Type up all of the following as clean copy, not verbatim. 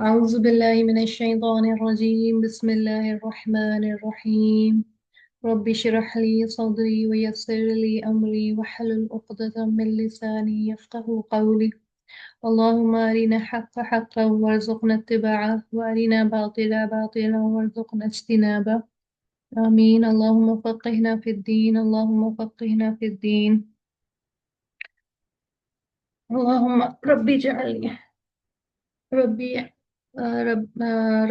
أعوذ بالله من الشيطان الرجيم بسم الله الرحمن الرحيم رب اشرح لي صدري ويسر لي أمري واحلل عقدة من لساني يفقه قولي اللهم أرنا الحق حقا وارزقنا اتباعه وأرنا باطلا باطلا وارزقنا اجتنابه آمين اللهم فقهنا في الدين اللهم فقهنا في الدين اللهم ربي اجعلني ربي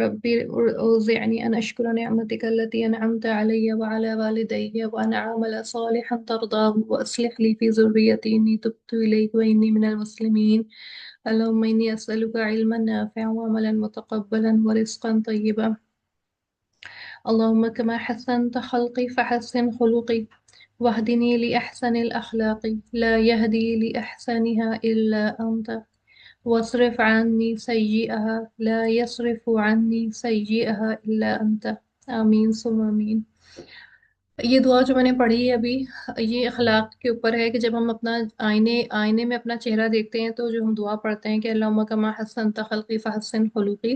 ربي أوزعني أن أشكر نعمتك التي أنعمت علي وعلى والدي وأن أعمل صالحا ترضاه وأصلح لي في ذريتي إني تبت إليك وإني من المسلمين اللهم إني أسألك علما نافعا وعملا متقبلا ورزقا طيبا اللهم كما حسنت خلقي فحسن خلقي واهدني لأحسن الأخلاق لا يهدي لأحسنها إلا أنت واصرف عني سيئها لا يصرف عني سيئها إلا أنت آمين ثم آمين یہ دعا جو میں نے پڑھی ہے ابھی، یہ اخلاق کے اوپر ہے کہ جب ہم اپنا آئینے میں اپنا چہرہ دیکھتے ہیں تو جو ہم دعا پڑھتے ہیں کہ اللہم کما حسنت خلقی فحسن خلقی،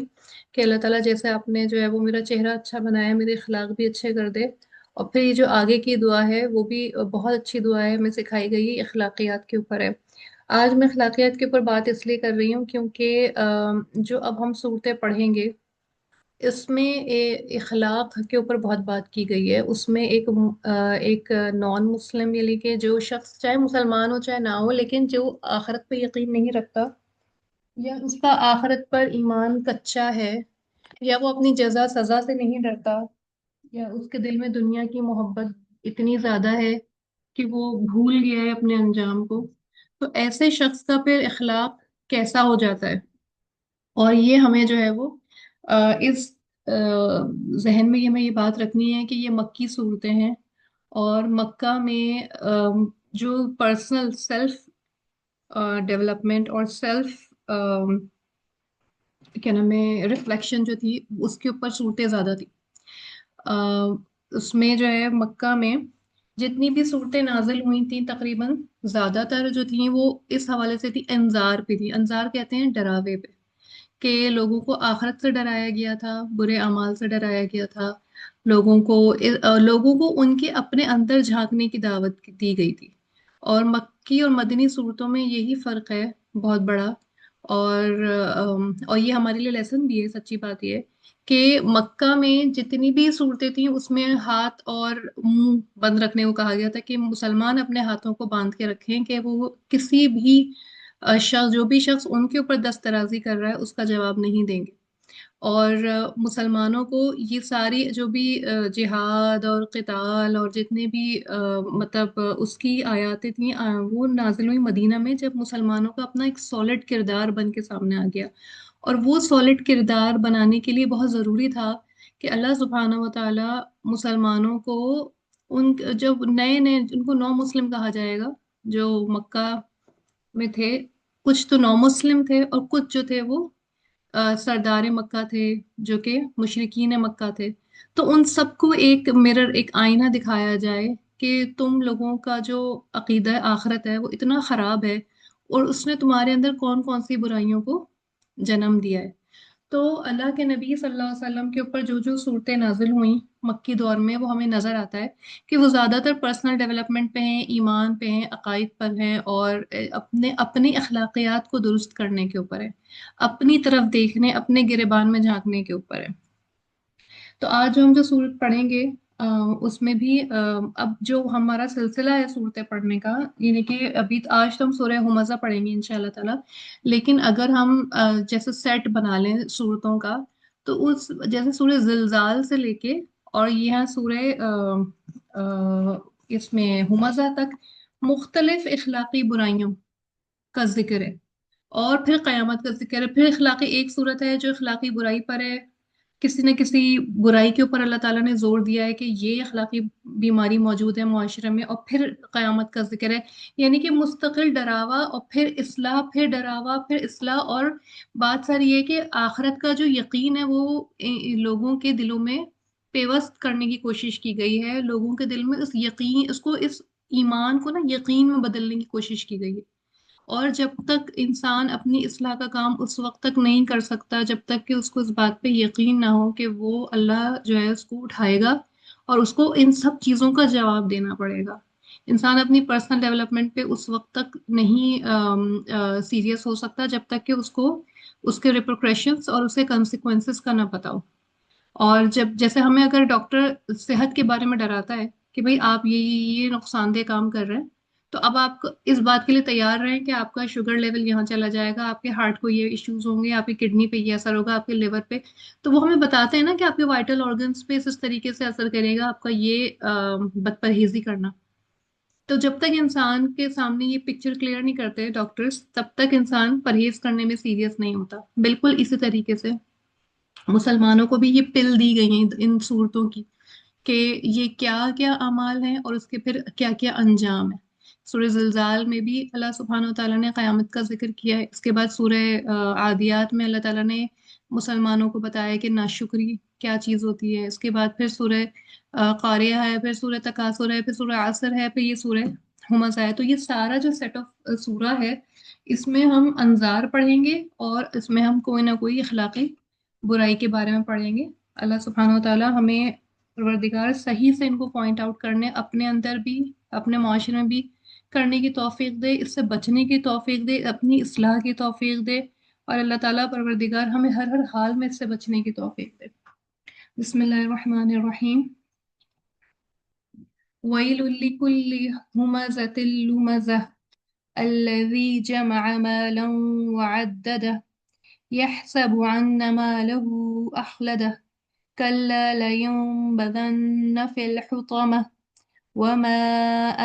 کہ اللہ تعالیٰ جیسے آپ نے جو ہے وہ میرا چہرہ اچھا بنایا ہے، میرے اخلاق بھی اچھے کر دے۔ اور پھر یہ جو آگے کی دعا ہے وہ بھی بہت اچھی دعا ہے، ہمیں سکھائی گئی ہے، اخلاقیات کے اوپر ہے۔ آج میں اخلاقیات کے اوپر بات اس لیے کر رہی ہوں کیونکہ جو اب ہم صورتیں پڑھیں گے اس میں اخلاق کے اوپر بہت بات کی گئی ہے۔ اس میں ایک نان مسلم، یعنی کہ جو شخص چاہے مسلمان ہو چاہے نہ ہو لیکن جو آخرت پہ یقین نہیں رکھتا، یا اس کا آخرت پر ایمان کچا ہے، یا وہ اپنی جزا سزا سے نہیں ڈرتا، یا اس کے دل میں دنیا کی محبت اتنی زیادہ ہے کہ وہ بھول گیا ہے اپنے انجام کو، تو ایسے شخص کا پھر اخلاق کیسا ہو جاتا ہے۔ اور یہ ہمیں جو ہے وہ اس ذہن میں ہمیں یہ بات رکھنی ہے کہ یہ مکی صورتیں ہیں، اور مکہ میں جو پرسنل سیلف ڈیولپمنٹ اور سیلف کیا نام ہے ریفلیکشن جو تھی اس کے اوپر صورتیں زیادہ تھی۔ اس میں جو ہے مکہ میں جتنی بھی صورتیں نازل ہوئی تھیں تقریباً زیادہ تر جو تھیں وہ اس حوالے سے تھی، انذار پہ تھی۔ انذار کہتے ہیں ڈراوے پہ، کہ لوگوں کو آخرت سے ڈرایا گیا تھا، برے اعمال سے ڈرایا گیا تھا، لوگوں کو ان کے اپنے اندر جھانکنے کی دعوت دی گئی تھی۔ اور مکی اور مدنی صورتوں میں یہی فرق ہے بہت بڑا۔ اور یہ ہمارے لیے لیسن بھی ہے، سچی بات یہ ہے کہ مکہ میں جتنی بھی صورتیں تھیں اس میں ہاتھ اور منہ بند رکھنے کو کہا گیا تھا، کہ مسلمان اپنے ہاتھوں کو باندھ کے رکھیں کہ وہ کسی بھی شخص، جو بھی شخص ان کے اوپر دست درازی کر رہا ہے اس کا جواب نہیں دیں گے۔ اور مسلمانوں کو یہ ساری جو بھی جہاد اور قتال اور جتنے بھی مطلب اس کی آیاتیں تھیں، وہ نازل ہوئی مدینہ میں، جب مسلمانوں کا اپنا ایک سالڈ کردار بن کے سامنے آ گیا۔ اور وہ سالڈ کردار بنانے کے لیے بہت ضروری تھا کہ اللہ سبحانہ و تعالی مسلمانوں کو جب نئے نئے، ان کو نو مسلم کہا جائے گا، جو مکہ میں تھے، کچھ تو نو مسلم تھے اور کچھ جو تھے وہ سردار مکہ تھے، جو کہ مشرکین مکہ تھے۔ تو ان سب کو ایک مرر، ایک آئینہ دکھایا جائے کہ تم لوگوں کا جو عقیدہ آخرت ہے وہ اتنا خراب ہے، اور اس نے تمہارے اندر کون کون سی برائیوں کو جنم دیا ہے۔ تو اللہ کے نبی صلی اللہ علیہ وسلم کے اوپر جو جو صورتیں نازل ہوئیں مکی دور میں، وہ ہمیں نظر آتا ہے کہ وہ زیادہ تر پرسنل ڈیولپمنٹ پہ ہیں، ایمان پہ ہیں، عقائد پر ہیں، اور اپنی اخلاقیات کو درست کرنے کے اوپر ہے، اپنی طرف دیکھنے، اپنے گریبان میں جھانکنے کے اوپر ہے۔ تو آج ہم جو صورت پڑھیں گے اس میں بھی اب جو ہمارا سلسلہ ہے صورتیں پڑھنے کا، یعنی کہ ابھی آج تو ہم سورہ ہمزہ پڑھیں گے انشاءاللہ تعالی، لیکن اگر ہم جیسے سیٹ بنا لیں صورتوں کا، تو اس جیسے سورہ زلزال سے لے کے اور یہاں سورہ اس میں ہمزہ تک مختلف اخلاقی برائیوں کا ذکر ہے، اور پھر قیامت کا ذکر ہے۔ پھر اخلاقی ایک صورت ہے جو اخلاقی برائی پر ہے، کسی نہ کسی برائی کے اوپر اللہ تعالیٰ نے زور دیا ہے کہ یہ اخلاقی بیماری موجود ہے معاشرے میں، اور پھر قیامت کا ذکر ہے، یعنی کہ مستقل ڈراوا اور پھر اصلاح، پھر ڈراوا، پھر اصلاح۔ اور بات ساری یہ ہے کہ آخرت کا جو یقین ہے وہ لوگوں کے دلوں میں پیوست کرنے کی کوشش کی گئی ہے، لوگوں کے دل میں اس یقین، اس ایمان کو نا یقین میں بدلنے کی کوشش کی گئی ہے۔ اور جب تک انسان اپنی اصلاح کا کام اس وقت تک نہیں کر سکتا جب تک کہ اس کو اس بات پہ یقین نہ ہو کہ وہ اللہ جو ہے اس کو اٹھائے گا اور اس کو ان سب چیزوں کا جواب دینا پڑے گا۔ انسان اپنی پرسنل ڈیولپمنٹ پہ اس وقت تک نہیں سیریس ہو سکتا جب تک کہ اس کو اس کے ریپرکشنس اور اس کے کنسیکوینسز کا نہ پتا ہو۔ اور جب جیسے ہمیں اگر ڈاکٹر صحت کے بارے میں ڈراتا ہے کہ بھئی آپ یہ نقصان دہ کام کر رہے ہیں، تو اب آپ اس بات کے لیے تیار رہیں کہ آپ کا شوگر لیول یہاں چلا جائے گا، آپ کے ہارٹ کو یہ ایشوز ہوں گے، آپ کی کڈنی پہ یہ اثر ہوگا، آپ کے لیور پہ۔ تو وہ ہمیں بتاتے ہیں نا کہ آپ کے وائٹل آرگنس پہ اس طریقے سے اثر کرے گا آپ کا یہ بد پرہیزی کرنا۔ تو جب تک انسان کے سامنے یہ پکچر کلیئر نہیں کرتے ڈاکٹرز، تب تک انسان پرہیز کرنے میں سیریس نہیں ہوتا۔ بالکل اسی طریقے سے مسلمانوں کو بھی یہ پل دی گئی ہیں ان صورتوں کی کہ یہ کیا کیا اعمال ہیں اور اس کے پھر کیا کیا انجام ہے۔ سورہ زلزال میں بھی اللہ سبحانہ و تعالیٰ نے قیامت کا ذکر کیا ہے۔ اس کے بعد سورہ عادیات میں اللہ تعالیٰ نے مسلمانوں کو بتایا کہ ناشکری کیا چیز ہوتی ہے۔ اس کے بعد پھر سورہ قاریہ ہے، پھر سورہ تکاثر ہے، پھر سورہ عصر ہے، پھر یہ سورہ ہمزہ ہے۔ تو یہ سارا جو سیٹ آف سورہ ہے، اس میں ہم انذار پڑھیں گے اور اس میں ہم کوئی نہ کوئی اخلاقی برائی کے بارے میں پڑھیں گے۔ اللہ سبحانہ و تعالیٰ ہمیں پروردگار صحیح سے ان کو پوائنٹ آؤٹ کرنے، اپنے اندر بھی اپنے معاشرے میں بھی کرنے کی توفیق دے، اس سے بچنے کی توفیق دے، اپنی اصلاح کی توفیق دے، اور اللہ تعالیٰ پروردگار ہمیں ہر ہر حال میں اس سے بچنے کی توفیق دے۔ بسم اللہ الرحمن الرحیم۔ ویل لکل ہمزۃ لمزہ الذی جمع مالا وعددہ يحسب أن ماله أخلده كلا لينبذن في الحطمة وما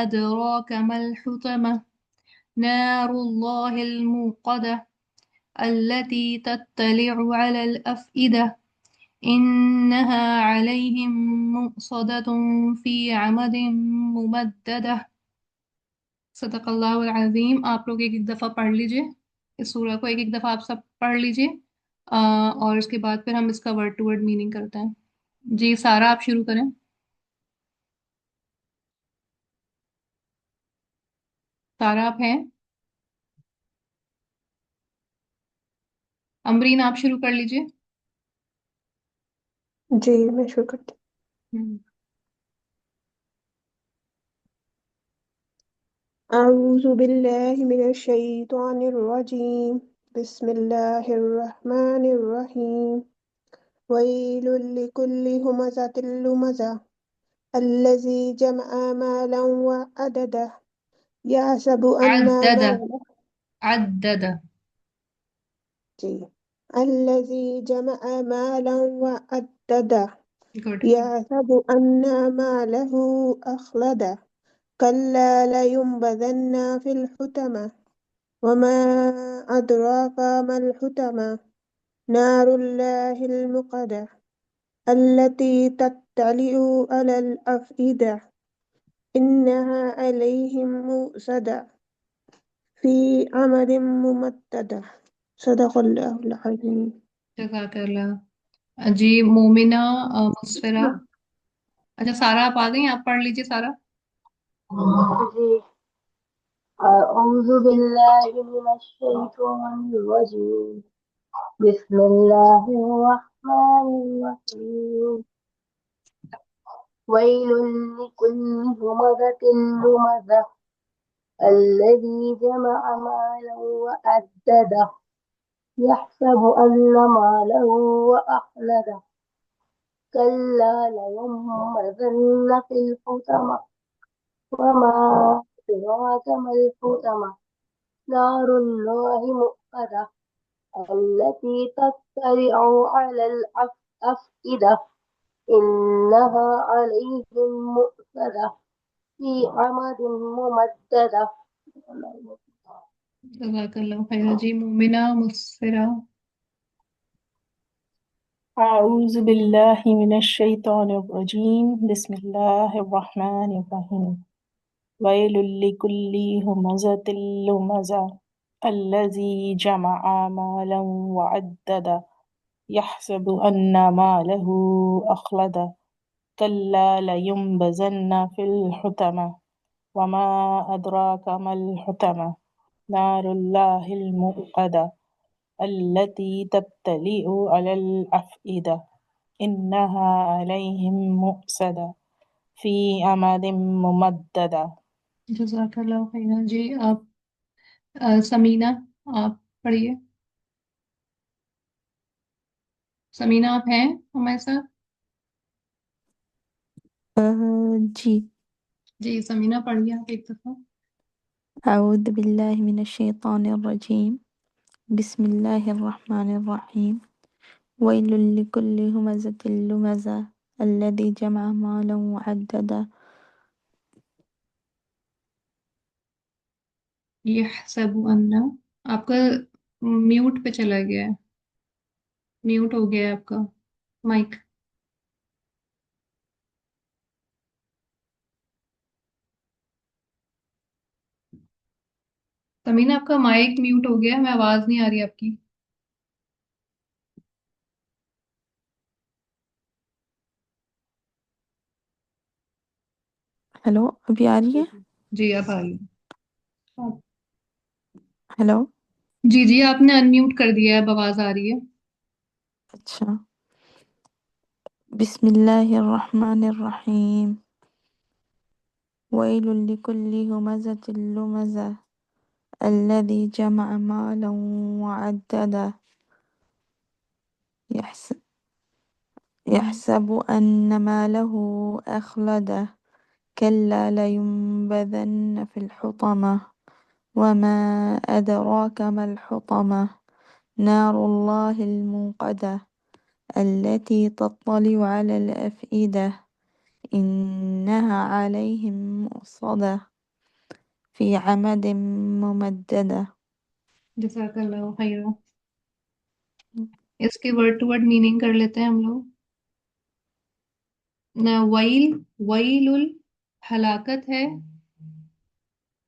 أدراك ما الحطمة نار الله الموقدة التي تطلع على الأفئدة إنها عليهم مؤصدة في عمد ممددة۔ صدق اللہ العظیم۔ آپ لوگ ایک ایک دفعہ پڑھ لیجئے اس سورہ کو، ایک ایک دفعہ آپ سب پڑھ لیجئے، اور اس کے بعد پھر ہم اس کا ورڈ ٹو ورڈ میننگ کرتے ہیں۔ جی سارا آپ شروع کریں۔ سارا آپ ہیں؟ امرین آپ شروع کر لیجئے۔ جی میں شروع کرتی ہوں۔ ہوں۔ اعوذ باللہ من الشیطان الرجیم، بسم اللہ الرحمن الرحیم۔ ویل لکل ہمزۃ لمزہ الذی جمع مالا وعددہ یحسب ان عدد ماله عدد جی الذی جمع مالا وعددہ گڈ۔ يحسب أن ماله أخلده كلا لينبذن في الحطمة وما أدراك ما الحطمة نار الله الموقدة التي تطلع على الأفئدة إنها عليهم مؤصدة في عمد ممددة صدق الله العظيم۔ جزاک اللہ۔ جی مومنہ مسفرہ، اچھا سارا آپ آ گئی، آپ پڑھ لیجئے سارا۔ جی اعوذ باللہ من الشیطان الرجیم، بسم اللہ الرحمن الرحیم۔ ویل لکل ہمزۃ لمزہ الذی جمع مالا وعددہ یحسب ان ماله أخلده كلا لينبذن في الحطمة وما أدراك ما الحطمة نار الله الموقدة التي تطلع على الأفئدة إنها عليهم مؤصدة في عمد ممددة۔ جزاک اللہ خیر۔ جی مومنہ مسفرہ۔ أعوذ بالله من الشيطان الرجيم بسم الله الرحمن الرحيم ويل لكل همزة لمزة الذي جمع مالا وعدده يحسب أن ماله أخلده كلا لينبذن في الحطمة وما أدراك ما الحطمة نار الله الموقدة التي تطلع على الأفئدة إنها عليهم مؤصدة في أمد ممددة. جزاک اللہ خیرا جی. آپ سمینہ، آپ پڑھیے. سمینہ آپ ہیں ہمارے ساتھ؟ جی. جی سمینہ پڑھیے آپ ایک دفعہ. أعوذ بالله من الشيطان الرجيم. بسم الله الرحمن الرحيم. ويل لكل همزة لمزة الذي جمع مالا وعدده. یحسب ان، آپ کا میوٹ پہ چلا گیا ہے، میوٹ ہو گیا ہے آپ کا مائک. سمینہ آپ کا مائک میوٹ ہو گیا ہے، میں آواز نہیں آ رہی آپ کی. ہیلو، ابھی آ رہی ہے؟ جی اب آ رہی ہے. ہیلو. جی جی آپ نے انمیوٹ کر دیا ہے، اب آواز آ رہی ہے. اچھا. بسم الله الرحمن الرحيم. ويل لكل همزة لمزة الذي جمع مالا وعدده. يحسب أن ماله أخلده كلا لينبذن في الحطمة وما أدراك ما الحطمة نار الله الموقدة التي تطلع على الأفئدة إنها عليهم مؤصدة في عمد ممددة. جزاک اللہ خیرا. اس کی ورڈ ٹو ورڈ میننگ کر لیتے ہیں ہم لوگ. ویل، ویل ہلاکت ہے.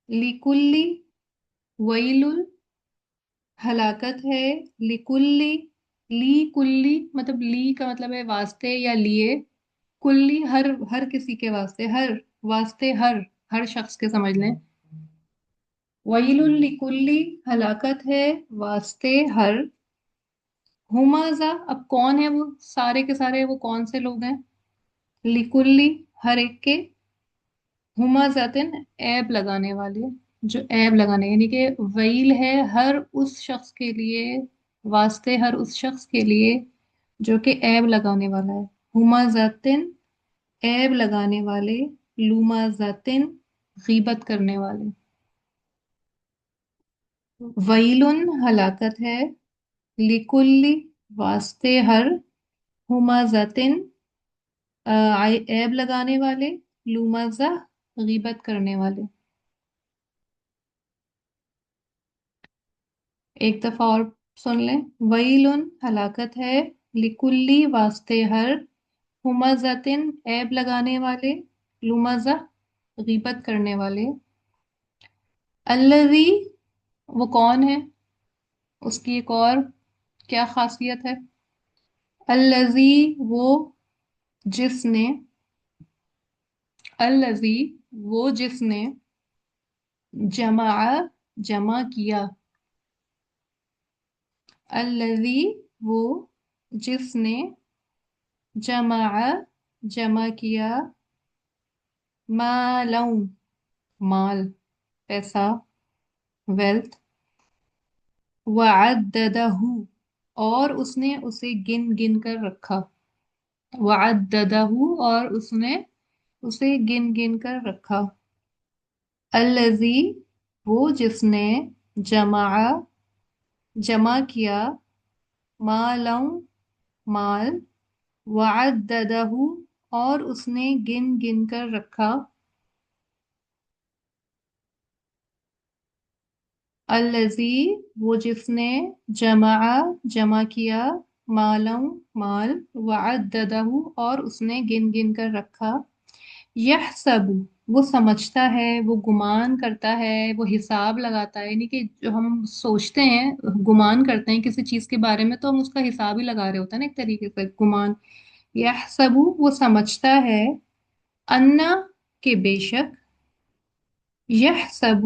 لکلی، ویل ہلاکت ہے. لکلی، لی کلی مطلب لی کا مطلب ہے واسطے یا لیے. کلی ہر کسی کے واسطے، ہر واسطے، ہر شخص کے سمجھ لیں. ویل لکلی ہلاکت ہے واسطے ہر. ہمازہ، اب کون ہے وہ سارے کے سارے، وہ کون سے لوگ ہیں؟ لکلی ہر ایک کے. ہمازتن عیب لگانے والے، جو عیب لگانے، یعنی کہ ویل ہے ہر اس شخص کے لیے، واسطے ہر اس شخص کے لیے جو کہ عیب لگانے والا ہے. ہمازتن عیب لگانے والے، لومازتن غیبت کرنے والے. ویلن ہلاکت ہے، لکلی واسطے ہر، ہمازتن عیب لگانے والے، لومازہ غیبت کرنے والے. ایک دفعہ اور سن لیں. ویلن ہلاکت ہے، لکلی واسطے ہر، ہمازتن عیب لگانے والے، لومازہ غیبت کرنے والے. الذی، وہ کون ہے، اس کی ایک اور کیا خاصیت ہے؟ الذی، وہ جس نے، الذی وہ جس نے، جمع جمع کیا. الذی وہ جس نے، جمع جمع کیا، مالا مال پیسہ، ویلتھ. وعددہ اور اس نے اسے گن گن کر رکھا. وعددہ اور اس نے اسے گن گن کر رکھا. الذی وہ جس نے، جمع جمع کیا، مالا مال، وعددہ اور اس نے گن گن کر رکھا. الذی وہ جس نے، جمع جمع کیا، مالا مال، وعددہ اور اس نے گن گن کر رکھا. یحسب وہ سمجھتا ہے، وہ گمان کرتا ہے، وہ حساب لگاتا ہے. یعنی کہ جو ہم سوچتے ہیں، گمان کرتے ہیں کسی چیز کے بارے میں، تو ہم اس کا حساب ہی لگا رہے ہوتے ہیں نا، ایک طریقے سے گمان. یحسب وہ سمجھتا ہے، انا کہ بے شک، یحسب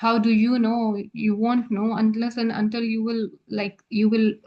how do you know? You won't know unless and until you will, like you will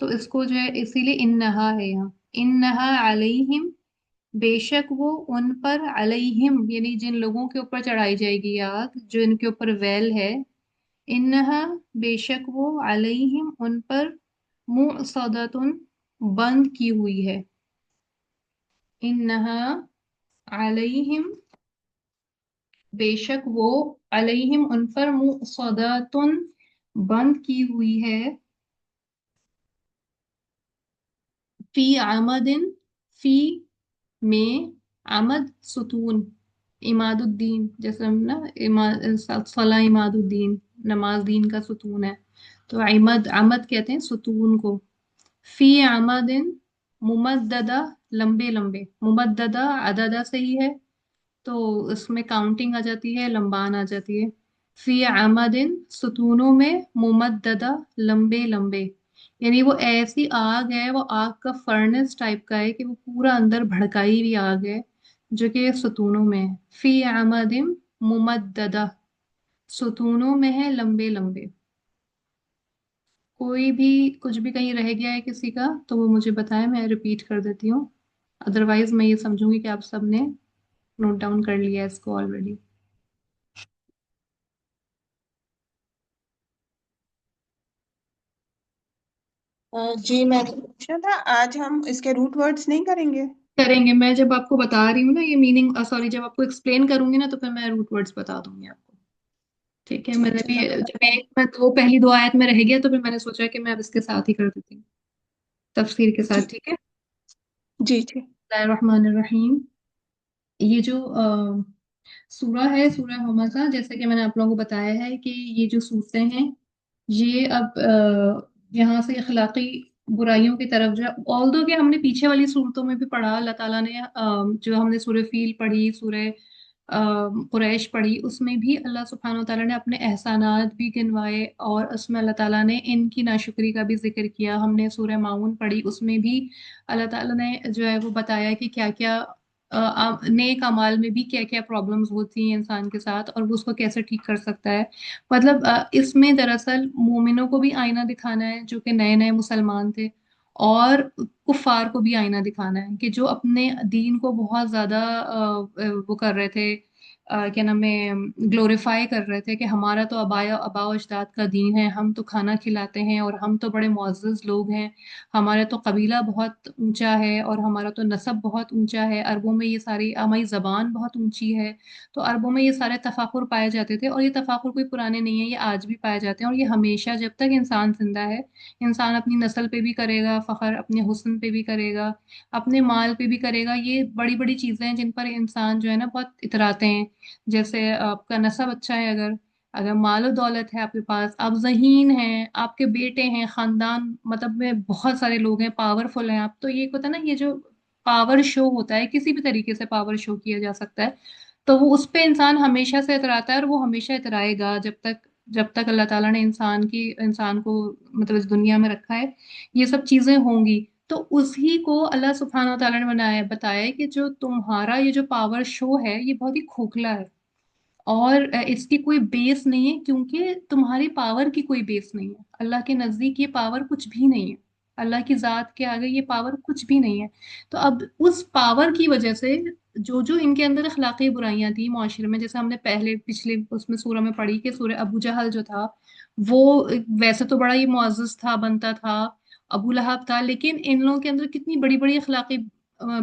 تو اس کو جو ہے اسی لیے انہا ہے یہاں، انہا علیہم، بے شک وہ ان پر، علیہم یعنی جن لوگوں کے اوپر چڑھائی جائے گی یہ آگ، جو ان کے اوپر ویل ہے، انہا بے شک وہ، علیہم ان پر، مؤصدۃ بند کی ہوئی ہے، انہا علیہم بے شک وہ، علیہم ان پر، مؤصدۃ بند کی ہوئی ہے، فی عمد، فی میں، عمد ستون، اماد الدین، جیسے ہم نا صلاح اماد الدین، نماز دین کا ستون ہے، تو عمد کہتے ہیں ستون کو، فی عمد ممددہ، لمبے لمبے، ممددہ عددہ سے ہی ہے تو اس میں کاؤنٹنگ آ جاتی ہے، لمبان آ جاتی ہے، فی عمد ستونوں میں، ممددہ لمبے لمبے، یعنی وہ ایسی آگ ہے، وہ آگ کا فرنس ٹائپ کا ہے کہ وہ پورا اندر بھڑکائی ہوئی آگ ہے جو کہ ستونوں میں ہے، فی عمد ممددہ، ستونوں میں ہے لمبے لمبے۔ کوئی بھی کچھ بھی کہیں رہ گیا ہے کسی کا تو وہ مجھے بتائیں، میں ریپیٹ کر دیتی ہوں، ادروائز میں یہ سمجھوں گی کہ آپ سب نے نوٹ ڈاؤن کر لیا ہے اس کو آلریڈی۔ جی میں نے پوچھا تھا آج ہم اس کے روٹ ورڈز نہیں کریں گے؟ کریں گے، میں جب آپ کو بتا رہی ہوں نا یہ میننگ، سوری جب آپ کو ایکسپلین کروں گی نا تو پھر میں روٹ ورڈز بتا دوں گی آپ کو، ٹھیک ہے؟ میں نے ٹھیک ہے بھی تو میں جب ایک میں دو پہلی دو آیت میں رہ گیا تو پھر میں نے سوچا کہ میں اب اس کے ساتھ ہی کر دیتی ہوں، تفسیر کے ساتھ، ٹھیک، ٹھیک ہے؟ جی ٹھیک۔ بسم اللہ الرحمن الرحیم، یہ جو سورہ ہے، سورہ ہمزہ، جیسے کہ میں نے آپ لوگوں کو بتایا ہے کہ یہ جو صورتیں ہیں یہ اب یہاں سے اخلاقی برائیوں کی طرف جو آلدو کہ ہم نے پیچھے والی صورتوں میں بھی پڑھا، اللہ تعالیٰ نے جو ہم نے سورہ فیل پڑھی، سورہ قریش پڑھی، اس میں بھی اللہ سبحانہ و تعالیٰ نے اپنے احسانات بھی گنوائے اور اس میں اللہ تعالیٰ نے ان کی ناشکری کا بھی ذکر کیا۔ ہم نے سورہ معاون پڑھی، اس میں بھی اللہ تعالیٰ نے جو ہے وہ بتایا کہ کیا کیا نیک اعمال میں بھی کیا کیا پرابلمز ہوتی ہیں انسان کے ساتھ اور وہ اس کو کیسے ٹھیک کر سکتا ہے۔ مطلب اس میں دراصل مومنوں کو بھی آئینہ دکھانا ہے جو کہ نئے نئے مسلمان تھے، اور کفار کو بھی آئینہ دکھانا ہے کہ جو اپنے دین کو بہت زیادہ وہ کر رہے تھے، کیا نام ہے، گلوریفائی کر رہے تھے کہ ہمارا تو آبا و اجداد کا دین ہے، ہم تو کھانا کھلاتے ہیں اور ہم تو بڑے معزز لوگ ہیں، ہمارا تو قبیلہ بہت اونچا ہے اور ہمارا تو نسب بہت اونچا ہے، عربوں میں یہ ساری، ہماری زبان بہت اونچی ہے، تو عربوں میں یہ سارے تفاخر پائے جاتے تھے، اور یہ تفاخر کوئی پرانے نہیں ہیں، یہ آج بھی پائے جاتے ہیں اور یہ ہمیشہ جب تک انسان زندہ ہے انسان اپنی نسل پہ بھی کرے گا فخر، اپنے حسن پہ بھی کرے گا، اپنے مال پہ بھی کرے گا، یہ بڑی بڑی چیزیں ہیں جن پر انسان جو ہے نا بہت اتراتے ہیں، جیسے آپ کا نسب اچھا ہے، اگر مال و دولت ہے آپ کے پاس، آپ ذہین ہیں، آپ کے بیٹے ہیں، خاندان مطلب میں بہت سارے لوگ ہیں، پاورفل ہیں آپ، تو یہ ہوتا ہے نا، یہ جو پاور شو ہوتا ہے کسی بھی طریقے سے پاور شو کیا جا سکتا ہے، تو وہ اس پہ انسان ہمیشہ سے اتراتا ہے اور وہ ہمیشہ اترائے گا جب تک اللہ تعالیٰ نے انسان کو مطلب اس دنیا میں رکھا ہے، یہ سب چیزیں ہوں گی۔ تو اسی کو اللہ سبحانہ و تعالیٰ نے بتایا کہ جو تمہارا یہ جو پاور شو ہے یہ بہت ہی کھوکھلا ہے اور اس کی کوئی بیس نہیں ہے، کیونکہ تمہاری پاور کی کوئی بیس نہیں ہے، اللہ کے نزدیک یہ پاور کچھ بھی نہیں ہے، اللہ کی ذات کے آگے یہ پاور کچھ بھی نہیں ہے۔ تو اب اس پاور کی وجہ سے جو ان کے اندر اخلاقی برائیاں تھیں معاشرے میں، جیسے ہم نے پہلے پچھلے اس میں سورہ میں پڑھی کہ سورہ ابو جہل جو تھا وہ ویسے تو بڑا ہی معزز تھا، بنتا تھا، ابو لہب تھا، لیکن ان لوگوں کے اندر کتنی بڑی بڑی اخلاقی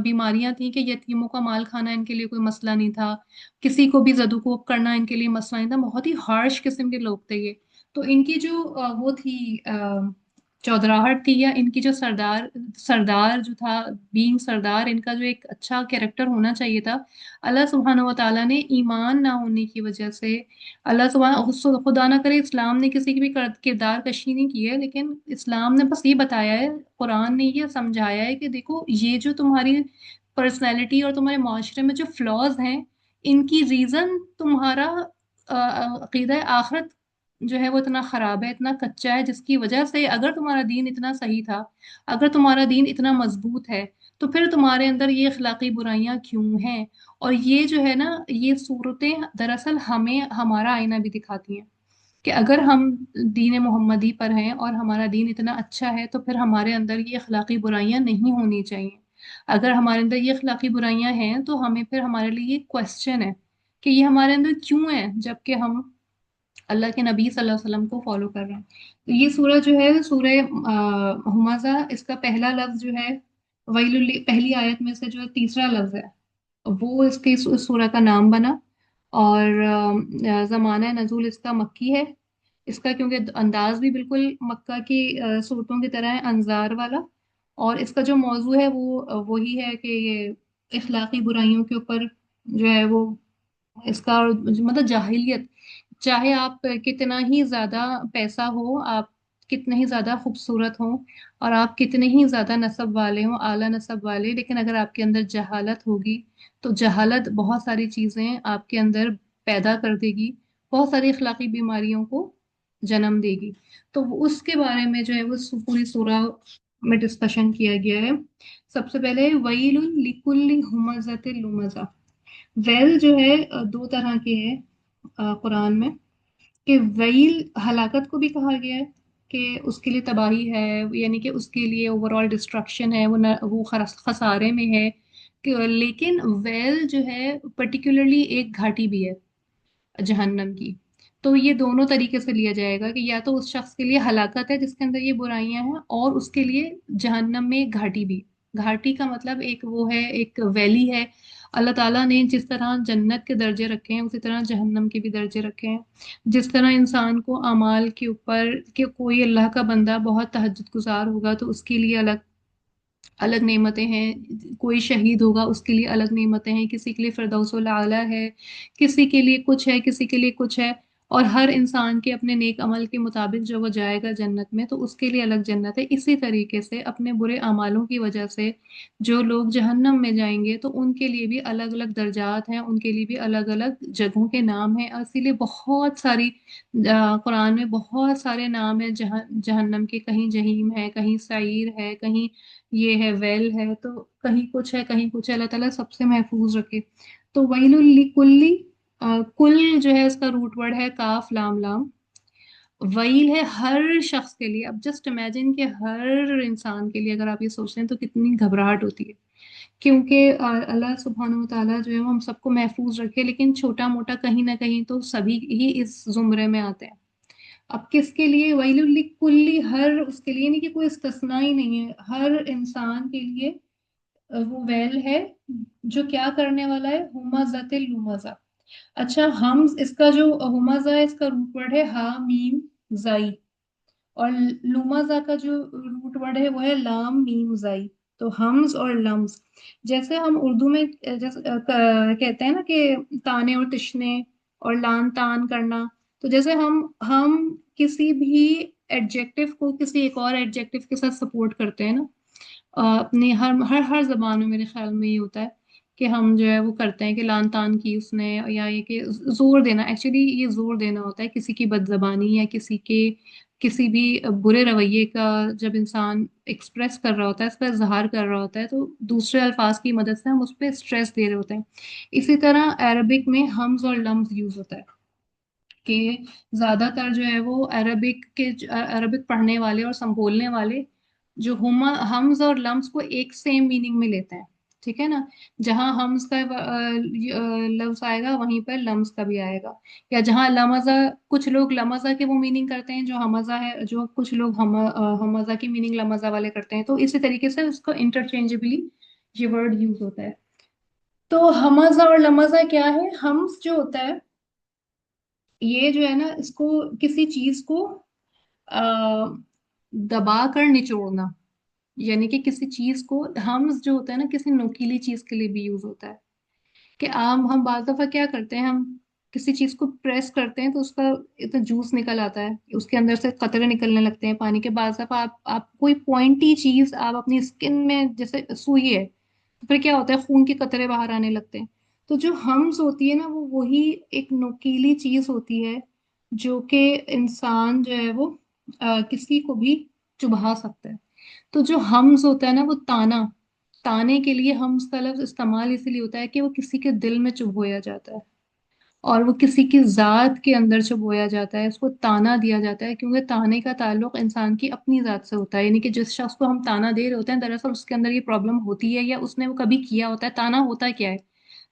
بیماریاں تھیں کہ یتیموں کا مال کھانا ان کے لیے کوئی مسئلہ نہیں تھا، کسی کو بھی زدوکوب کرنا ان کے لیے مسئلہ نہیں تھا، بہت ہی ہارش قسم کے لوگ تھے یہ۔ تو ان کی جو وہ تھی چودراہٹ تھی، یا ان کی جو سردار جو تھا، بینگ سردار، ان کا جو ایک اچھا کیریکٹر ہونا چاہیے تھا، اللہ سبحانہ و تعالیٰ نے ایمان نہ ہونے کی وجہ سے، اللہ سبحانہ، خدا نہ کرے اسلام نے کسی کی بھی کردار کشی نہیں کی ہے، لیکن اسلام نے بس یہ بتایا ہے، قرآن نے یہ سمجھایا ہے کہ دیکھو یہ جو تمہاری پرسنالٹی اور تمہارے معاشرے میں جو فلاز ہیں، ان کی ریزن تمہارا عقیدہ آخرت جو ہے وہ اتنا خراب ہے، اتنا کچا ہے، جس کی وجہ سے اگر تمہارا دین اتنا صحیح تھا، اگر تمہارا دین اتنا مضبوط ہے، تو پھر تمہارے اندر یہ اخلاقی برائیاں کیوں ہیں؟ اور یہ جو ہے نا، یہ صورتیں دراصل ہمیں ہمارا آئینہ بھی دکھاتی ہیں کہ اگر ہم دین محمدی پر ہیں اور ہمارا دین اتنا اچھا ہے تو پھر ہمارے اندر یہ اخلاقی برائیاں نہیں ہونی چاہیے۔ اگر ہمارے اندر یہ اخلاقی برائیاں ہیں تو ہمیں پھر ہمارے لیے یہ کوشچن ہے کہ یہ ہمارے اندر کیوں ہے، جبکہ ہم اللہ کے نبی صلی اللہ علیہ وسلم کو فالو کر رہے ہیں۔ تو یہ سورہ جو ہے، سورہ ہمزہ، اس کا پہلا لفظ جو ہے پہلی آیت میں سے جو ہے تیسرا لفظ ہے، وہ اس کے اس سورہ کا نام بنا۔ اور زمانہ نزول اس کا مکی ہے، اس کا کیونکہ انداز بھی بالکل مکہ کی صورتوں کی طرح ہے، انذار والا۔ اور اس کا جو موضوع ہے وہ وہی ہے کہ یہ اخلاقی برائیوں کے اوپر جو ہے وہ اس کا مطلب جاہلیت، چاہے آپ کتنا ہی زیادہ پیسہ ہو، آپ کتنے ہی زیادہ خوبصورت ہوں، اور آپ کتنے ہی زیادہ نسب والے ہوں، اعلیٰ نسب والے، لیکن اگر آپ کے اندر جہالت ہوگی تو جہالت بہت ساری چیزیں آپ کے اندر پیدا کر دے گی، بہت ساری اخلاقی بیماریوں کو جنم دے گی۔ تو اس کے بارے میں جو ہے وہ پوری سورہ میں ڈسکشن کیا گیا ہے۔ سب سے پہلے ویل لکل ہمزۃ لمزہ۔ ویل جو ہے دو طرح کے ہے قرآن میں، کہ ویل ہلاکت کو بھی کہا گیا ہے کہ اس کے لیے تباہی ہے، یعنی کہ اس کے لیے اوور آل ڈسٹرکشن ہے، وہ خسارے میں ہے۔ لیکن ویل جو ہے پرٹیکولرلی ایک گھاٹی بھی ہے جہنم کی۔ تو یہ دونوں طریقے سے لیا جائے گا کہ یا تو اس شخص کے لیے ہلاکت ہے جس کے اندر یہ برائیاں ہیں، اور اس کے لیے جہنم میں ایک گھاٹی بھی۔ گھاٹی کا مطلب ایک وہ ہے، ایک ویلی ہے۔ اللہ تعالیٰ نے جس طرح جنت کے درجے رکھے ہیں اسی طرح جہنم کے بھی درجے رکھے ہیں۔ جس طرح انسان کو اعمال کے اوپر، کہ کوئی اللہ کا بندہ بہت تہجد گزار ہوگا تو اس کے لیے الگ الگ نعمتیں ہیں، کوئی شہید ہوگا اس کے لیے الگ نعمتیں ہیں، کسی کے لیے فردوس الاعلیٰ ہے، کسی کے لیے کچھ ہے، کسی کے لیے کچھ ہے۔ اور ہر انسان کے اپنے نیک عمل کے مطابق جو وہ جائے گا جنت میں تو اس کے لیے الگ جنت ہے۔ اسی طریقے سے اپنے برے اعمالوں کی وجہ سے جو لوگ جہنم میں جائیں گے تو ان کے لیے بھی الگ الگ درجات ہیں، ان کے لیے بھی الگ الگ جگہوں کے نام ہیں۔ اور اسی لیے بہت ساری قرآن میں بہت سارے نام ہیں جہنم کے، کہیں جہیم ہے، کہیں سعیر ہے، کہیں یہ ہے ویل ہے، تو کہیں کچھ ہے کہیں کچھ ہے۔ اللہ تعالیٰ سب سے محفوظ رکھے۔ تو ویل لکلی، کل جو ہے اس کا روٹ ورڈ ہے کاف لام لام۔ ویل ہے ہر شخص کے لیے۔ اب جسٹ امیجن کہ ہر انسان کے لیے اگر آپ یہ سوچ رہے ہیں تو کتنی گھبراہٹ ہوتی ہے، کیونکہ اللہ سبحانہ و تعالیٰ جو ہے وہ ہم سب کو محفوظ رکھے، لیکن چھوٹا موٹا کہیں نہ کہیں تو سبھی ہی اس زمرے میں آتے ہیں۔ اب کس کے لیے ویل لکلی، ہر اس کے لیے، نہیں کہ کوئی استثناء ہی نہیں ہے، ہر انسان کے لیے وہ ویل ہے جو کیا کرنے والا ہے، ہمزۃ لمزہ۔ اچھا، ہم اس کا جو ہمزہ ہے اس کا روٹ ورڈ ہے ہا میم زائی، اور لمزہ کا جو روٹ ورڈ ہے وہ ہے لام میم زائی۔ تو ہمز اور لمز، جیسے ہم اردو میں جیسے کہتے ہیں نا کہ تانے اور تشنے اور لان تان کرنا، تو جیسے ہم کسی بھی ایڈجیکٹو کو کسی ایک اور ایڈجیکٹو کے ساتھ سپورٹ کرتے ہیں نا، اپنی ہر زبان میں میرے خیال میں یہ ہوتا ہے کہ ہم جو ہے وہ کرتے ہیں کہ لان تان کی اس نے، یا یہ کہ زور دینا، ایکچولی یہ زور دینا ہوتا ہے کسی کی بد زبانی یا کسی بھی برے رویے کا جب انسان ایکسپریس کر رہا ہوتا ہے، اس کا اظہار کر رہا ہوتا ہے، تو دوسرے الفاظ کی مدد سے ہم اس پہ اسٹریس دے رہے ہوتے ہیں۔ اسی طرح عربک میں حمز اور لمز یوز ہوتا ہے کہ زیادہ تر جو ہے وہ عربک پڑھنے والے اور سنبھولنے والے جو ہمز اور لمز کو ایک سیم میننگ میں لیتے ہیں، ٹھیک ہے نا؟ جہاں ہمز کا لفظ آئے گا وہیں پر لمز کا بھی آئے گا، یا جہاں لمزہ، کچھ لوگ لمزہ کے وہ میننگ کرتے ہیں جو ہمزہ ہے، جو کچھ لوگ ہمزہ کی میننگ لمزہ والے کرتے ہیں، تو اسی طریقے سے اس کو انٹرچینجبلی یہ ورڈ یوز ہوتا ہے۔ تو ہمزہ اور لمزہ کیا ہے؟ ہمز جو ہوتا ہے یہ جو ہے نا، اس کو کسی چیز کو دبا کر نچوڑنا، یعنی کہ کسی چیز کو، ہمز جو ہوتا ہے نا کسی نوکیلی چیز کے لیے بھی یوز ہوتا ہے، کہ ہم بعض دفعہ کیا کرتے ہیں، ہم کسی چیز کو پریس کرتے ہیں تو اس کا اتنا جوس نکل آتا ہے، اس کے اندر سے قطرے نکلنے لگتے ہیں پانی کے۔ بعض دفعہ آپ کوئی پوائنٹی چیز آپ اپنی اسکن میں، جیسے سوئی ہے تو پھر کیا ہوتا ہے، خون کے قطرے باہر آنے لگتے ہیں۔ تو جو ہمز ہوتی ہے نا وہ وہی ایک نوکیلی چیز ہوتی ہے جو کہ انسان جو ہے وہ کسی کو بھی چبھا سکتا ہے۔ تو جو ہمز ہوتا ہے نا وہ تانے کے لیے ہمز کا لفظ استعمال اسی لیے ہوتا ہے کہ وہ کسی کے دل میں چبھویا جاتا ہے، اور وہ کسی کی ذات کے اندر چبویا جاتا ہے، اس کو تانا دیا جاتا ہے، کیونکہ تانے کا تعلق انسان کی اپنی ذات سے ہوتا ہے، یعنی کہ جس شخص کو ہم تانا دے رہے ہوتے ہیں دراصل اس کے اندر یہ پرابلم ہوتی ہے یا اس نے وہ کبھی کیا ہوتا ہے۔ تانا ہوتا کیا ہے؟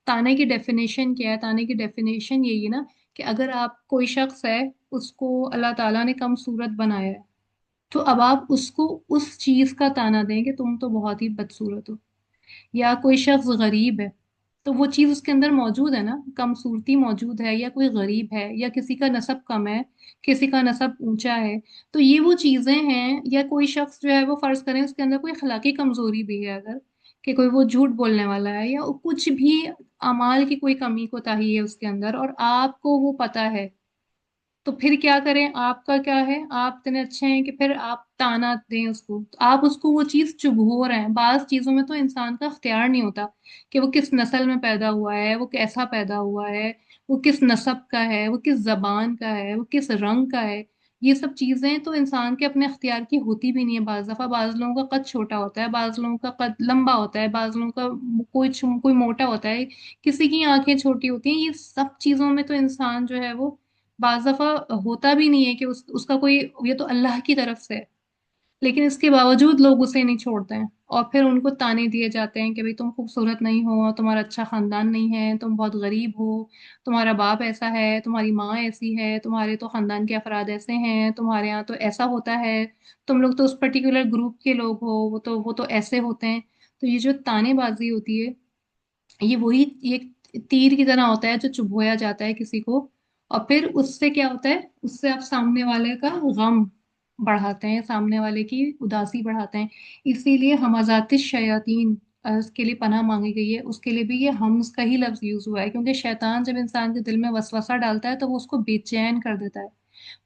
تانے کی ڈیفینیشن کیا ہے؟ تانے کی ڈیفینیشن یہی ہے نا کہ اگر آپ کوئی شخص ہے، اس کو اللہ تعالیٰ نے کم صورت بنایا ہے، تو اب آپ اس کو اس چیز کا تانا دیں کہ تم تو بہت ہی بدصورت ہو۔ یا کوئی شخص غریب ہے، تو وہ چیز اس کے اندر موجود ہے نا، کم صورتی موجود ہے، یا کوئی غریب ہے، یا کسی کا نسب کم ہے، کسی کا نسب اونچا ہے، تو یہ وہ چیزیں ہیں۔ یا کوئی شخص جو ہے وہ فرض کریں اس کے اندر کوئی اخلاقی کمزوری بھی ہے، اگر کہ کوئی وہ جھوٹ بولنے والا ہے، یا کچھ بھی اعمال کی کوئی کمی کوتاہی ہے اس کے اندر، اور آپ کو وہ پتا ہے، تو پھر کیا کریں؟ آپ کا کیا ہے؟ آپ اتنے اچھے ہیں کہ پھر آپ تانا دیں اس کو، تو آپ اس کو وہ چیز چبھو رہے ہیں۔ بعض چیزوں میں تو انسان کا اختیار نہیں ہوتا کہ وہ کس نسل میں پیدا ہوا ہے، وہ کیسا پیدا ہوا ہے، وہ کس نسب کا ہے، وہ کس زبان کا ہے، وہ کس رنگ کا ہے۔ یہ سب چیزیں تو انسان کے اپنے اختیار کی ہوتی بھی نہیں ہے۔ بعض دفعہ بعض لوگوں کا قد چھوٹا ہوتا ہے، بعض لوگوں کا قد لمبا ہوتا ہے، بعض لوگوں کا کوئی موٹا ہوتا ہے، کسی کی آنکھیں چھوٹی ہوتی ہیں۔ یہ سب چیزوں میں تو انسان جو ہے وہ بعض دفعہ ہوتا بھی نہیں ہے کہ اس کا کوئی، یہ تو اللہ کی طرف سے ہے، لیکن اس کے باوجود لوگ اسے نہیں چھوڑتے ہیں، اور پھر ان کو تانے دیے جاتے ہیں کہ بھئی تم خوبصورت نہیں ہو، تمہارا اچھا خاندان نہیں ہے، تم بہت غریب ہو، تمہارا باپ ایسا ہے، تمہاری ماں ایسی ہے، تمہارے تو خاندان کے افراد ایسے ہیں، تمہارے یہاں تو ایسا ہوتا ہے، تم لوگ تو اس پرٹیکولر گروپ کے لوگ ہو، وہ تو ایسے ہوتے ہیں۔ تو یہ جو تانے بازی ہوتی ہے، یہ وہی ایک تیر کی طرح ہوتا ہے جو چبھویا جاتا ہے کسی کو، اور پھر اس سے کیا ہوتا ہے؟ اس سے آپ سامنے والے کا غم بڑھاتے ہیں، سامنے والے کی اداسی بڑھاتے ہیں۔ اسی لیے ہمزات الشیاطین، اس کے لیے پناہ مانگی گئی ہے، اس کے لیے بھی یہ حمز کا ہی لفظ یوز ہوا ہے، کیونکہ شیطان جب انسان کے دل میں وسوسہ ڈالتا ہے تو وہ اس کو بے چین کر دیتا ہے۔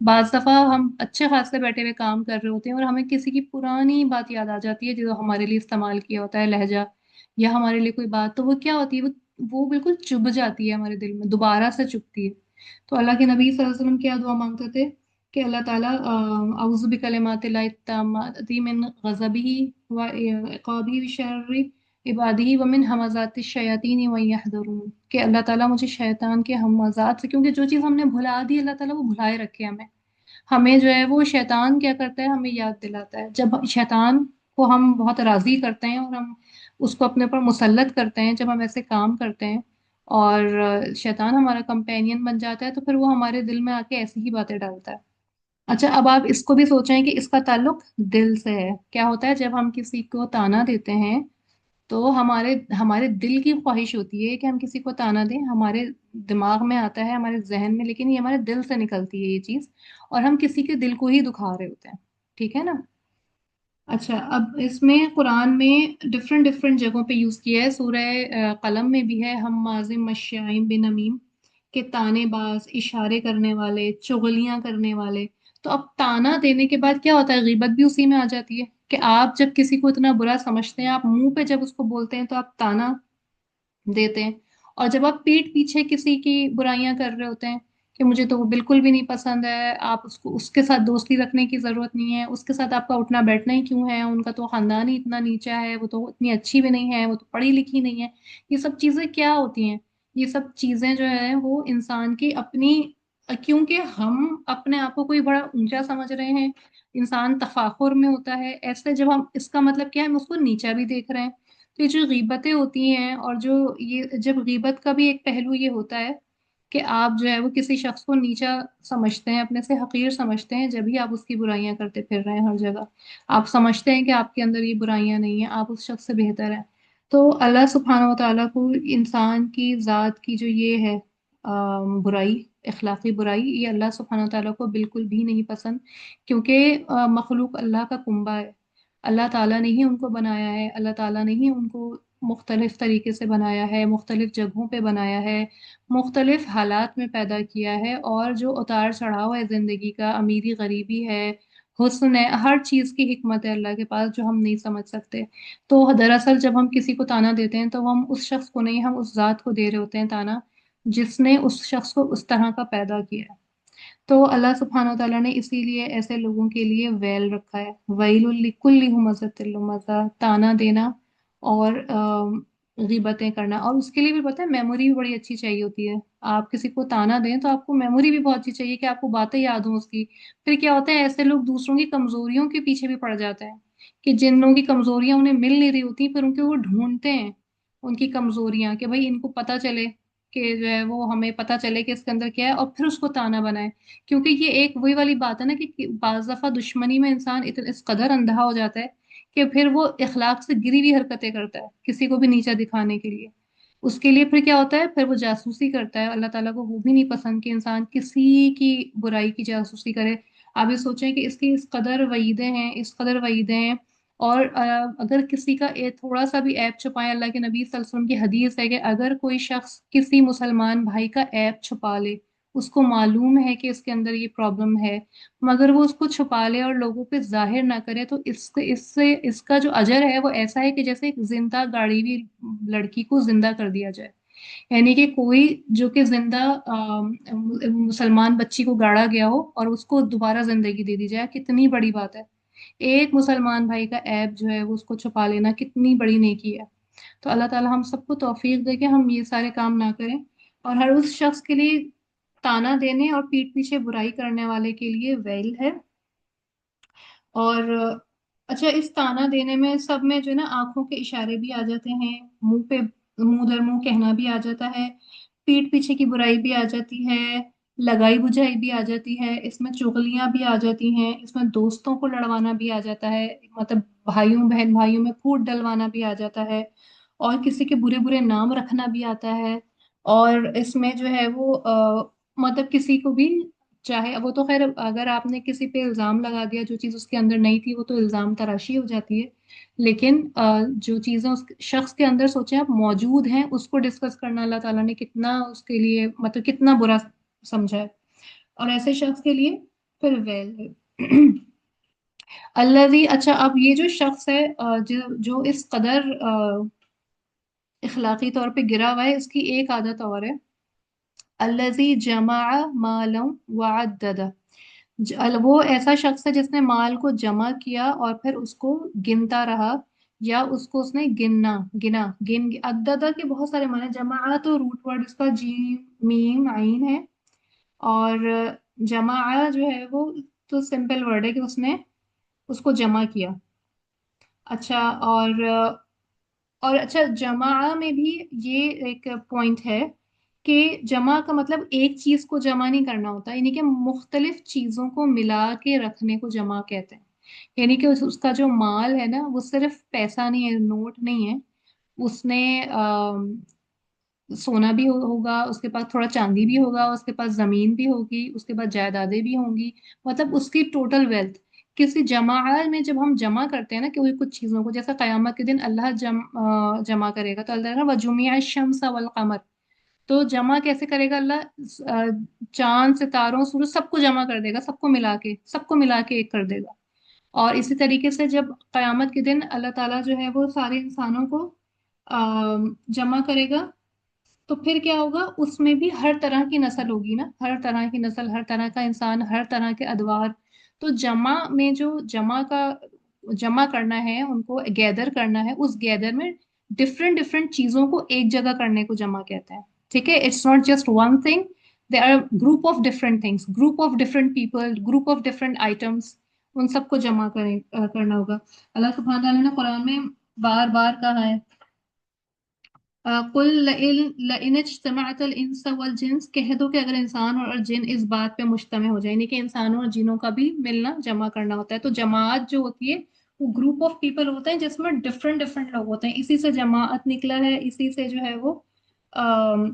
بعض دفعہ ہم اچھے خاصے بیٹھے ہوئے کام کر رہے ہوتے ہیں اور ہمیں کسی کی پرانی بات یاد آ جاتی ہے جو ہمارے لیے استعمال کیا ہوتا ہے لہجہ، یا ہمارے لیے کوئی بات، تو وہ کیا ہوتی ہے؟ وہ بالکل چبھ جاتی ہے ہمارے دل میں، دوبارہ سے چبھتی ہے۔ تو اللہ کے نبی صلی اللہ علیہ وسلم کیا دعا مانگتے تھے کہ اللہ تعالیٰ اعوذ بکلمات اللہ التامات من غضبہ و عقابہ وشر عبادہ ومن ہمزات الشیاطین وان یحضرون، کہ اللہ تعالیٰ مجھے شیطان کے ہمزات سے، کیونکہ جو چیز ہم نے بھلا دی اللہ تعالیٰ وہ بھلائے رکھے ہمیں جو ہے وہ شیطان کیا کرتا ہے؟ ہمیں یاد دلاتا ہے۔ جب شیطان کو ہم بہت راضی کرتے ہیں اور ہم اس کو اپنے اوپر مسلط کرتے ہیں، جب ہم ایسے کام کرتے ہیں اور شیطان ہمارا کمپینین بن جاتا ہے، تو پھر وہ ہمارے دل میں آ کے ایسی ہی باتیں ڈالتا ہے۔ اچھا، اب آپ اس کو بھی سوچیں کہ اس کا تعلق دل سے ہے۔ کیا ہوتا ہے جب ہم کسی کو تانا دیتے ہیں تو ہمارے ہمارے دل کی خواہش ہوتی ہے کہ ہم کسی کو تانا دیں، ہمارے دماغ میں آتا ہے، ہمارے ذہن میں، لیکن یہ ہمارے دل سے نکلتی ہے یہ چیز، اور ہم کسی کے دل کو ہی دکھا رہے ہوتے ہیں۔ ٹھیک ہے نا؟ اچھا، اب اس میں قرآن میں ڈفرینٹ جگہوں پہ یوز کیا ہے۔ سورہ قلم میں بھی ہے ہم مازم مشائم بنمیم، کہ تانے باز، اشارے کرنے والے، چغلیاں کرنے والے۔ تو اب تانا دینے کے بعد کیا ہوتا ہے؟ غیبت بھی اسی میں آ جاتی ہے کہ آپ جب کسی کو اتنا برا سمجھتے ہیں، آپ منہ پہ جب اس کو بولتے ہیں تو آپ تانا دیتے ہیں، اور جب آپ پیٹھ پیچھے کسی کی برائیاں کر رہے ہوتے ہیں کہ مجھے تو وہ بالکل بھی نہیں پسند ہے، آپ اس کے ساتھ دوستی رکھنے کی ضرورت نہیں ہے، اس کے ساتھ آپ کا اٹھنا بیٹھنا ہی کیوں ہے، ان کا تو خاندان ہی اتنا نیچا ہے، وہ تو اتنی اچھی بھی نہیں ہے، وہ تو پڑھی لکھی نہیں ہے۔ یہ سب چیزیں کیا ہوتی ہیں؟ یہ سب چیزیں جو ہے وہ انسان کی اپنی، کیونکہ ہم اپنے آپ کو کوئی بڑا اونچا سمجھ رہے ہیں، انسان تفاخر میں ہوتا ہے ایسے، جب ہم اس کا مطلب کیا ہے؟ ہم اس کو نیچا بھی دیکھ رہے ہیں۔ تو یہ جو غیبتیں ہوتی ہیں، اور جو یہ جب غیبت کا بھی ایک پہلو یہ ہوتا ہے کہ آپ جو ہے وہ کسی شخص کو نیچا سمجھتے ہیں، اپنے سے حقیر سمجھتے ہیں، جب ہی آپ اس کی برائیاں کرتے پھر رہے ہیں ہر جگہ، آپ سمجھتے ہیں کہ آپ کے اندر یہ برائیاں نہیں ہیں، آپ اس شخص سے بہتر ہیں۔ تو اللہ سبحانہ و تعالیٰ کو انسان کی ذات کی جو یہ ہے برائی، اخلاقی برائی، یہ اللہ سبحانہ و تعالیٰ کو بالکل بھی نہیں پسند، کیونکہ مخلوق اللہ کا کنبہ ہے، اللہ تعالیٰ نے ہی ان کو بنایا ہے، اللہ تعالیٰ نے ہی ان کو مختلف طریقے سے بنایا ہے، مختلف جگہوں پہ بنایا ہے، مختلف حالات میں پیدا کیا ہے، اور جو اتار چڑھاؤ ہے زندگی کا، امیری غریبی ہے، حسن ہے، ہر چیز کی حکمت ہے اللہ کے پاس جو ہم نہیں سمجھ سکتے۔ تو دراصل جب ہم کسی کو تانا دیتے ہیں تو ہم اس شخص کو نہیں، ہم اس ذات کو دے رہے ہوتے ہیں تانا جس نے اس شخص کو اس طرح کا پیدا کیا ہے۔ تو اللہ سبحانہ و تعالیٰ نے اسی لیے ایسے لوگوں کے لیے ویل رکھا ہے، ویل لکل ہمزۃ لمزہ، تانا دینا اور غیبتیں کرنا، اور اس کے لیے بھی پتہ ہے میموری بھی بڑی اچھی چاہیے ہوتی ہے. آپ کسی کو تانا دیں تو آپ کو میموری بھی بہت اچھی چاہیے کہ آپ کو باتیں یاد ہوں اس کی. پھر کیا ہوتا ہے ایسے لوگ دوسروں کی کمزوریوں کے پیچھے بھی پڑ جاتے ہیں، کہ جن لوگوں کی کمزوریاں انہیں مل نہیں رہی ہوتی پھر ان کے وہ ڈھونڈتے ہیں ان کی کمزوریاں، کہ بھائی ان کو پتہ چلے، کہ جو ہے وہ ہمیں پتہ چلے کہ اس کے اندر کیا ہے، اور پھر اس کو تانا بنائے. کیونکہ یہ ایک وہی والی بات ہے نا کہ بعض دفعہ دشمنی میں انسان اس قدر اندھا ہو جاتا ہے کہ پھر وہ اخلاق سے گری ہوئی حرکتیں کرتا ہے کسی کو بھی نیچا دکھانے کے لیے. اس کے لیے پھر کیا ہوتا ہے، پھر وہ جاسوسی کرتا ہے. اللہ تعالیٰ کو وہ بھی نہیں پسند کہ انسان کسی کی برائی کی جاسوسی کرے. آپ یہ سوچیں کہ اس کی اس قدر وعیدیں ہیں، اس قدر وعیدیں ہیں. اور اگر کسی کا تھوڑا سا بھی عیب چھپائے، اللہ کے نبی صلی اللہ علیہ وسلم کی حدیث ہے کہ اگر کوئی شخص کسی مسلمان بھائی کا عیب چھپا لے، اس کو معلوم ہے کہ اس کے اندر یہ پرابلم ہے، مگر وہ اس کو چھپا لے اور لوگوں پہ ظاہر نہ کرے، تو اس کا جو اجر ہے وہ ایسا ہے کہ جیسے ایک زندہ گاڑی ہوئی لڑکی کو زندہ کر دیا جائے. یعنی کہ کوئی جو کہ زندہ مسلمان بچی کو گاڑا گیا ہو اور اس کو دوبارہ زندگی دے دی جائے، کتنی بڑی بات ہے. ایک مسلمان بھائی کا عیب جو ہے وہ اس کو چھپا لینا کتنی بڑی نیکی ہے. تو اللہ تعالی ہم سب کو توفیق دے کہ ہم یہ سارے کام نہ کریں، اور ہر اس شخص کے لیے تانا دینے اور پیٹھ پیچھے برائی کرنے والے کے لیے ویل ہے. اور اچھا، اس تانا دینے میں سب میں جو ہے نا آنکھوں کے اشارے بھی آ جاتے ہیں، منہ در منہ کہنا بھی آ جاتا ہے، پیٹھ پیچھے کی برائی بھی آ جاتی ہے، لگائی بجھائی بھی آ جاتی ہے، اس میں چغلیاں بھی آ جاتی ہیں، اس میں دوستوں کو لڑوانا بھی آ جاتا ہے، مطلب بھائیوں بہن بھائیوں میں پھوٹ ڈلوانا بھی آ جاتا ہے، اور کسی کے برے برے نام رکھنا بھی آتا ہے. اور اس میں جو ہے وہ مطلب کسی کو بھی، چاہے وہ تو خیر اگر آپ نے کسی پہ الزام لگا دیا جو چیز اس کے اندر نہیں تھی وہ تو الزام تراشی ہو جاتی ہے، لیکن جو چیزیں اس شخص کے اندر سوچیں آپ موجود ہیں اس کو ڈسکس کرنا اللہ تعالیٰ نے کتنا اس کے لیے مطلب کتنا برا سمجھا ہے. اور ایسے شخص کے لیے پھر ویل ہے. الذی، اچھا اب یہ جو شخص ہے جو اس قدر اخلاقی طور پہ گرا ہوا ہے، اس کی ایک عادت اور ہے، الذی جمع مالا وعددہ. وہ ایسا شخص ہے جس نے مال کو جمع کیا اور پھر اس کو گنتا رہا، یا اس کو اس نے گن عددہ کے بہت سارے معنی. جمع تو روٹ ورڈ اس کا جیم میم عین ہے، اور جمع جو ہے وہ تو سمپل ورڈ ہے کہ اس نے اس کو جمع کیا. اچھا، اور اچھا جمع میں بھی یہ ایک پوائنٹ ہے کہ جمع کا مطلب ایک چیز کو جمع نہیں کرنا ہوتا، یعنی کہ مختلف چیزوں کو ملا کے رکھنے کو جمع کہتے ہیں. یعنی کہ اس کا جو مال ہے نا وہ صرف پیسہ نہیں ہے، نوٹ نہیں ہے، اس نے سونا بھی ہوگا، اس کے پاس تھوڑا چاندی بھی ہوگا، اس کے پاس زمین بھی ہوگی، اس کے پاس جائیدادیں بھی ہوں گی، مطلب اس کی ٹوٹل ویلتھ. کسی جمع میں جب ہم جمع کرتے ہیں نا کہ کچھ چیزوں کو، جیسا قیامت کے دن اللہ جمع کرے گا، تو اللہ وجمع الشمس والقمر، تو جمع کیسے کرے گا اللہ؟ چاند ستاروں سورج سب کو جمع کر دے گا، سب کو ملا کے ایک کر دے گا. اور اسی طریقے سے جب قیامت کے دن اللہ تعالیٰ جو ہے وہ سارے انسانوں کو جمع کرے گا، تو پھر کیا ہوگا؟ اس میں بھی ہر طرح کی نسل ہوگی نا، ہر طرح کی نسل، ہر طرح کا انسان، ہر طرح کے ادوار. تو جمع میں جو جمع کرنا ہے، ان کو گیدر کرنا ہے، اس گیدر میں ڈفرینٹ ڈفرینٹ چیزوں کو ایک جگہ کرنے کو جمع کہتے ہیں. ٹھیک ہے، it's not just one thing, they are group of different things, group of different people, group of different items, ان سب کو جمع کرنا ہوگا. اللہ سبحانہ تعالیٰ نے قرآن میں بار بار کہا ہے، قل لئن اجتمعت الانس والجنس، کہہ دو کہ اگر انسان اور جن اس بات پہ مجتمع ہو جائے، یعنی کہ انسانوں اور جنوں کا بھی ملنا جمع کرنا ہوتا ہے. تو جماعت جو ہوتی ہے وہ گروپ آف پیپل ہوتے ہیں جس میں ڈفرینٹ ڈفرینٹ لوگ ہوتے ہیں. اسی سے جماعت نکلا ہے، اسی سے جو ہے وہ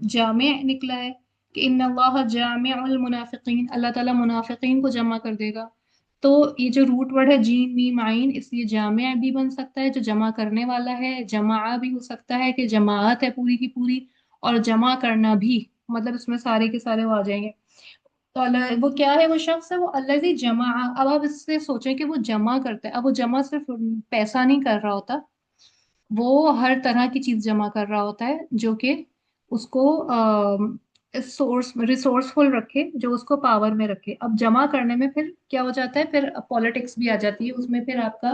جامع نکلا ہے کہ ان اللہ جامع المنافقین، اللہ تعالیٰ منافقین کو جمع کر دے گا. تو یہ جو روٹ ورڈ ہے جیم میم عین، اس لیے جامع بھی بن سکتا ہے جو جمع کرنے والا ہے، جماع بھی ہو سکتا ہے کہ جماعت ہے پوری کی پوری، اور جمع کرنا بھی، مطلب اس میں سارے کے سارے وہ آ جائیں گے. تو وہ کیا ہے؟ وہ شخص ہے وہ الذی جمع. اب آپ اس سے سوچیں کہ وہ جمع کرتا ہے، اب وہ جمع صرف پیسہ نہیں کر رہا ہوتا، وہ ہر طرح کی چیز جمع کر رہا ہوتا ہے جو کہ اس کو ریسورسفل رکھے، جو اس کو پاور میں رکھے. اب جمع کرنے میں پھر کیا ہو جاتا ہے؟ پھر پالیٹکس بھی آ جاتی ہے اس میں، پھر آپ کا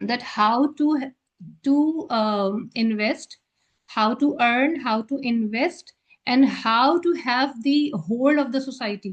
that how to invest, how to earn, how to invest, and how to have the whole of the society,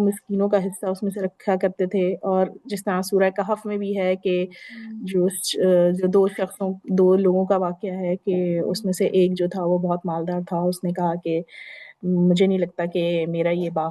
مسکینوں کا حصہ اس میں سے رکھا کرتے تھے، اور جس طرح سورہ کہف میں بھی ہے کہ جو دو لوگوں کا واقعہ ہے کہ اس میں سے ایک جو تھا وہ بہت مالدار تھا، اس نے کہا کہ مجھے نہیں لگتا کہ میرا یہ باغ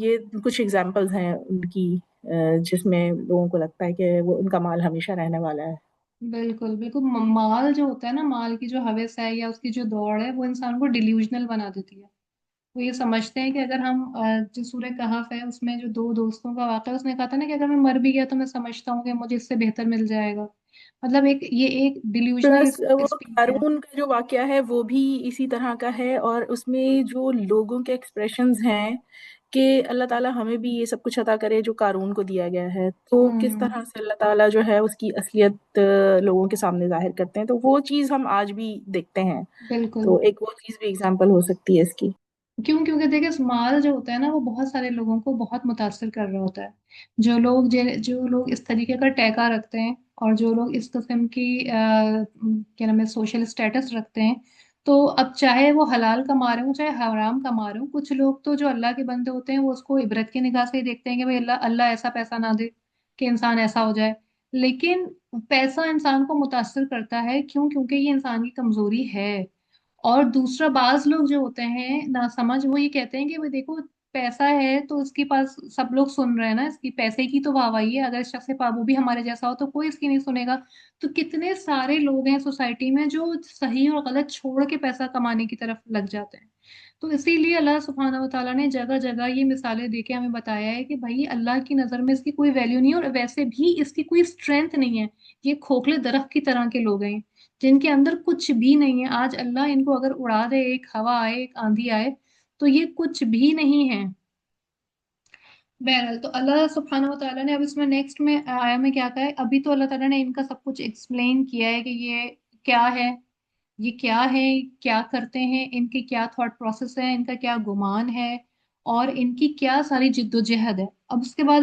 یہ کچھ ایگزامپلز ہیں ان کی، جس میں لوگوں کو لگتا ہے کہ وہ ان کا مال ہمیشہ رہنے والا ہے۔ بالکل بالکل مال جو ہوتا ہے نا، مال کی جو ہوس ہے یا اس کی جو دوڑ ہے، وہ انسان کو ڈیلیوژنل بنا دیتی ہے۔ وہ یہ سمجھتے ہیں کہ اگر ہم جو سورہ کہف ہے اس میں جو دو دوستوں کا واقعہ، اس نے کہا تھا نا کہ اگر میں مر بھی گیا تو میں سمجھتا ہوں کہ مجھے اس سے بہتر مل جائے گا، مطلب یہ ایک ڈیلیوژنل پلس وہ اسپیچ ہے۔ قارون کا جو واقعہ ہے وہ بھی اسی طرح کا ہے، اور اس میں جو لوگوں کے ایکسپریشنز ہیں کہ اللہ تعالیٰ ہمیں بھی یہ سب کچھ عطا کرے جو قارون کو دیا گیا ہے، تو کس ہوں طرح سے اللہ تعالیٰ جو ہے اس کی اصلیت لوگوں کے سامنے ظاہر کرتے ہیں، تو وہ چیز ہم آج بھی دیکھتے ہیں، بالکل تو ایک وہ چیز بھی ایگزامپل ہو سکتی ہے اس کی۔ کیونکہ دیکھیں مال جو ہوتا ہے نا، وہ بہت سارے لوگوں کو بہت متاثر کر رہا ہوتا ہے۔ جو لوگ اس طریقے کا ٹیکا رکھتے ہیں، اور جو لوگ اس قسم کی کیا نام ہے سوشل اسٹیٹس رکھتے ہیں، تو اب چاہے وہ حلال کما رہے ہوں چاہے حرام کما رہے ہوں، کچھ لوگ تو جو اللہ کے بندے ہوتے ہیں وہ اس کو عبرت کی نگاہ سے ہی دیکھتے ہیں کہ بھائی اللہ ایسا پیسہ نہ دے کہ انسان ایسا ہو جائے۔ لیکن پیسہ انسان کو متاثر کرتا ہے، کیونکہ یہ انسان کی کمزوری ہے۔ اور دوسرا بعض لوگ جو ہوتے ہیں ناسمجھ، وہ یہ کہتے ہیں کہ وہ دیکھو پیسہ ہے تو اس کے پاس سب لوگ سن رہے ہیں نا، اس کی پیسے کی تو واہواہی ہے، اگر اس شخص کے پاس وہ بھی ہمارے جیسا ہو تو کوئی اس کی نہیں سنے گا۔ تو کتنے سارے لوگ ہیں سوسائٹی میں جو صحیح اور غلط چھوڑ کے پیسہ کمانے کی طرف لگ جاتے ہیں۔ تو اسی لیے اللہ سبحانہ و تعالیٰ نے جگہ جگہ یہ مثالیں دے کے ہمیں بتایا ہے کہ بھائی اللہ کی نظر میں اس کی کوئی ویلیو نہیں ہے، اور ویسے بھی اس کی کوئی اسٹرینتھ نہیں ہے۔ یہ کھوکھلے درخت کی طرح کے لوگ ہیں جن کے اندر کچھ بھی نہیں ہے۔ آج اللہ ان کو اگر اڑا دے، ایک ہوا آئے ایک آندھی آئے، تو یہ کچھ بھی نہیں ہے۔ بہرحال تو اللہ سبحانہ و تعالیٰ نے اب اس میں نیکسٹ میں آیا میں کیا کہا ہے، ابھی تو اللہ تعالیٰ نے ان کا سب کچھ ایکسپلین کیا ہے کہ یہ کیا ہے، یہ کیا ہے، کیا کرتے ہیں، ان کے کیا تھاٹ پروسیس ہے، ان کا کیا گمان ہے، اور ان کی کیا ساری جد و جہد ہے۔ اب اس کے بعد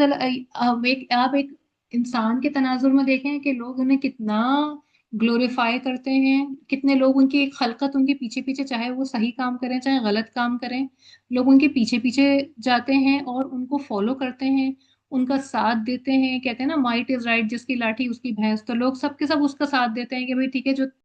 آپ ایک انسان کے تناظر میں دیکھیں کہ لوگ انہیں کتنا گلوریفائی کرتے ہیں، کتنے لوگ ان کی ایک خلقت ان کے پیچھے پیچھے، چاہے وہ صحیح کام کریں چاہے غلط کام کریں، لوگ ان کے پیچھے پیچھے جاتے ہیں اور ان کو فالو کرتے ہیں، ان کا ساتھ دیتے ہیں۔ کہتے ہیں نا مائٹ از رائٹ، جس کی لاٹھی اس کی بھینس، تو لوگ سب کے سب اس کا ساتھ دیتے ہیں کہ بھائی ٹھیک ہے، جو